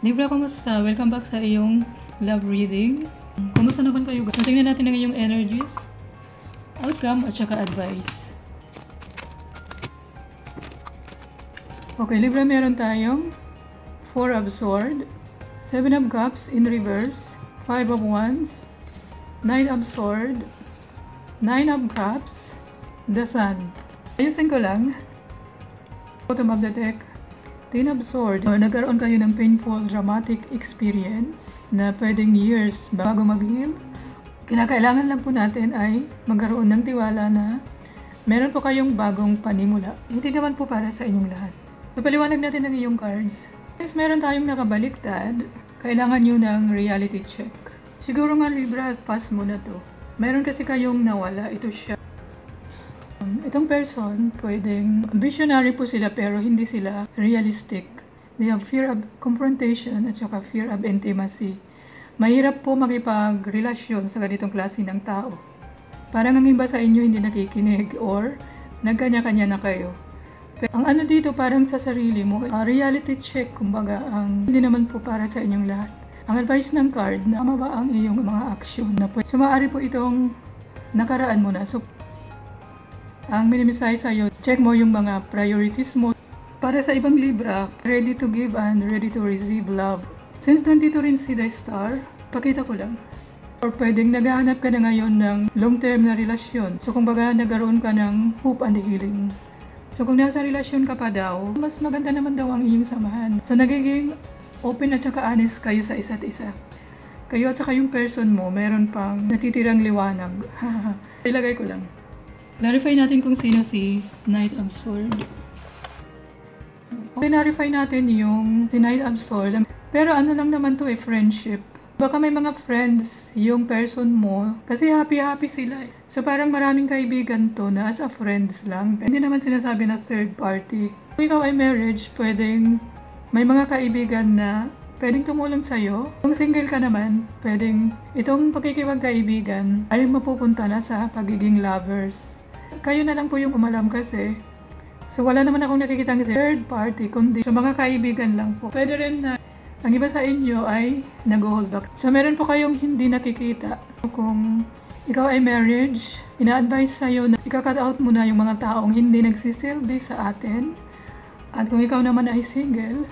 Libra, kumusta? Welcome back sa iyong love reading. Kumusta naman kayo? So, tingnan natin ang iyong energies, outcome, at saka advice. Okay, Libra, meron tayong 4 of Swords, 7 of Cups in reverse, 5 of Wands, 9 of Swords, 9 of Cups, the Sun. Ayusin ko lang. Bottom of the deck, 10 of Swords. Nagkaroon kayo ng painful, dramatic experience na pwedeng years bago mag-heal. Kinakailangan lang po natin ay magkaroon ng tiwala na meron po kayong bagong panimula. Hindi naman po para sa inyong lahat. Papaliwanag natin ang iyong cards. Since meron tayong nakabaliktad, kailangan nyo ng reality check. Siguro nga Libra, pass mo na to. Meron kasi kayong nawala, ito siya. Itong person, pwedeng visionary po sila pero hindi sila realistic. They have fear of confrontation at saka fear of intimacy. Mahirap po makipagrelasyon sa ganitong klase ng tao. Parang ang iba sa inyo hindi nakikinig or nagkanya-kanya na kayo. Pero ang ano dito parang sa sarili mo, reality check kumbaga, ang hindi naman po para sa inyong lahat. Ang advice ng card, tama ba ang iyong mga aksyon na pwede. So maaari po itong nakaraan mo na. So ang minimisay sa'yo, check mo yung mga priorities mo. Para sa ibang Libra, ready to give and ready to receive love. Since nandito rin si The Star, pakita ko lang. Or pwedeng naghahanap ka na ngayon ng long-term na relasyon. So kumbaga nagkaroon ka ng hope and healing. So kung nasa relasyon ka pa daw, mas maganda naman daw ang inyong samahan. So nagiging open at saka honest kayo sa isa't isa. Kayo at saka yung person mo, meron pang natitirang liwanag. Ilagay ko lang. Clarify natin kung sino si Knight of Swords. Clarify natin yung si Knight of Swords. Pero ano lang naman to friendship. Baka may mga friends yung person mo kasi happy-happy sila. So parang maraming kaibigan to na as a friends lang. Hindi naman sinasabi na third party. Kung ikaw ay marriage, pwedeng may mga kaibigan na pwedeng tumulong sa'yo. Kung single ka naman, pwedeng itong pagkikipagkaibigan ay mapupunta na sa pagiging lovers. Kayo na lang po yung umalam kasi. So wala naman akong nakikita ng third party, kundi sa mga kaibigan lang po. Pwede rin na ang iba sa inyo ay nag-hold back. So meron po kayong hindi nakikita. Kung ikaw ay marriage, ina-advise sa'yo na ika-cut out mo na yung mga taong hindi nagsisilbi sa atin. At kung ikaw naman ay single,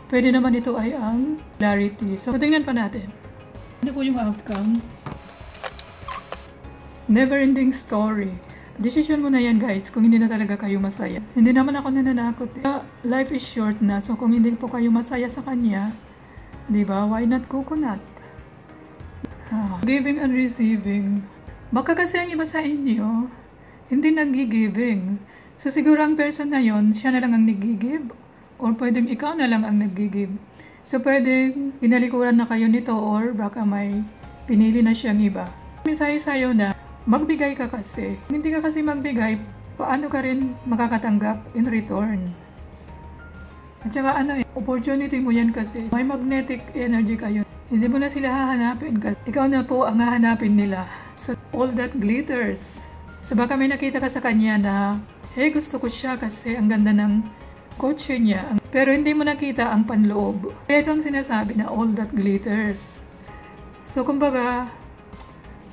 pwede naman ito ay ang clarity. So tingnan pa natin. Ano po yung outcome? Never-ending story. Decision mo na yan guys kung hindi na talaga kayo masaya. Hindi naman ako nananakot. Life is short na, so kung hindi po kayo masaya sa kanya, di ba, why not coconut? Giving and receiving. Baka kasi ang iba sa inyo, hindi nag-giving. So siguro ang person na yon, siya na lang ang nag-give. Or pwedeng ikaw na lang ang nag-give. So pwedeng inalikuran na kayo nito or baka may pinili na siyang iba. Mensahe sa'yo na magbigay ka kasi. Hindi ka kasi magbigay, paano ka rin makakatanggap in return? At saka opportunity mo yan kasi. May magnetic energy kayo. Hindi mo na sila hahanapin kasi ikaw na po ang hahanapin nila. So all that glitters. So baka may nakita ka sa kanya na, hey, gusto ko siya kasi ang ganda ng kotse niya. Pero hindi mo nakita ang panloob. Kaya ito ang sinasabi na all that glitters. So kumbaga,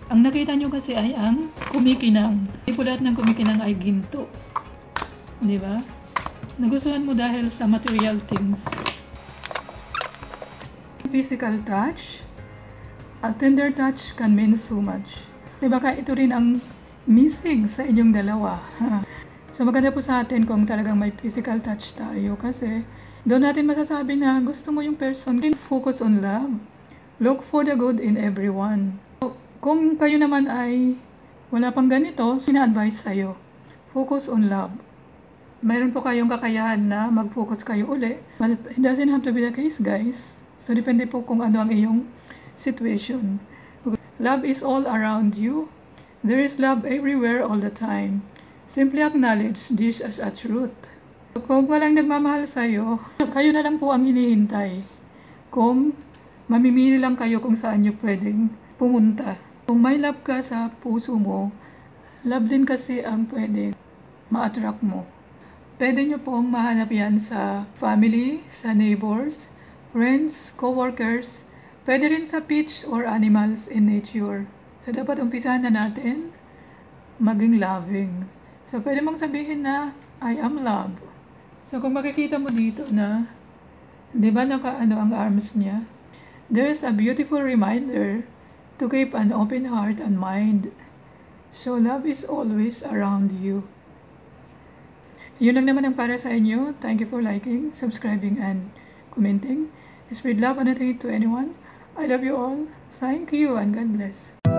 ang nakita nyo kasi ay ang kumikinang. Hindi po lahat ng kumikinang ay ginto. Di ba? Nagustuhan mo dahil sa material things. Physical touch. A tender touch can mean so much. Di ba ito rin ang missing sa inyong dalawa. So maganda po sa atin kung talagang may physical touch tayo. Kasi doon natin masasabi na gusto mo yung person. Focus on love. Look for the good in everyone. Kung kayo naman ay wala pang ganito, sina-advise sa'yo, focus on love. Mayroon po kayong kakayahan na mag-focus kayo uli. But it doesn't have to be the case, guys. So, depende po kung ano ang iyong situation. Love is all around you. There is love everywhere all the time. Simply acknowledge this as a truth. Kung walang nagmamahal sa'yo, kayo na lang po ang hinihintay. Kung mamimili lang kayo kung saan nyo pwedeng pumunta. Kung may love ka sa puso mo, love din kasi ang pwede ma-attract mo. Pwede nyo pong mahanap yan sa family, sa neighbors, friends, co-workers, pwede rin sa peach or animals in nature. So, dapat umpisahan na natin maging loving. So, pwede mong sabihin na, I am love. So, kung makikita mo dito na, di ba naka-ano ang arms niya? There's a beautiful reminder to keep an open heart and mind. So, love is always around you. Yun lang naman ang para sa inyo. Thank you for liking, subscribing, and commenting. Spread love and nothing to anyone. I love you all. Thank you and God bless.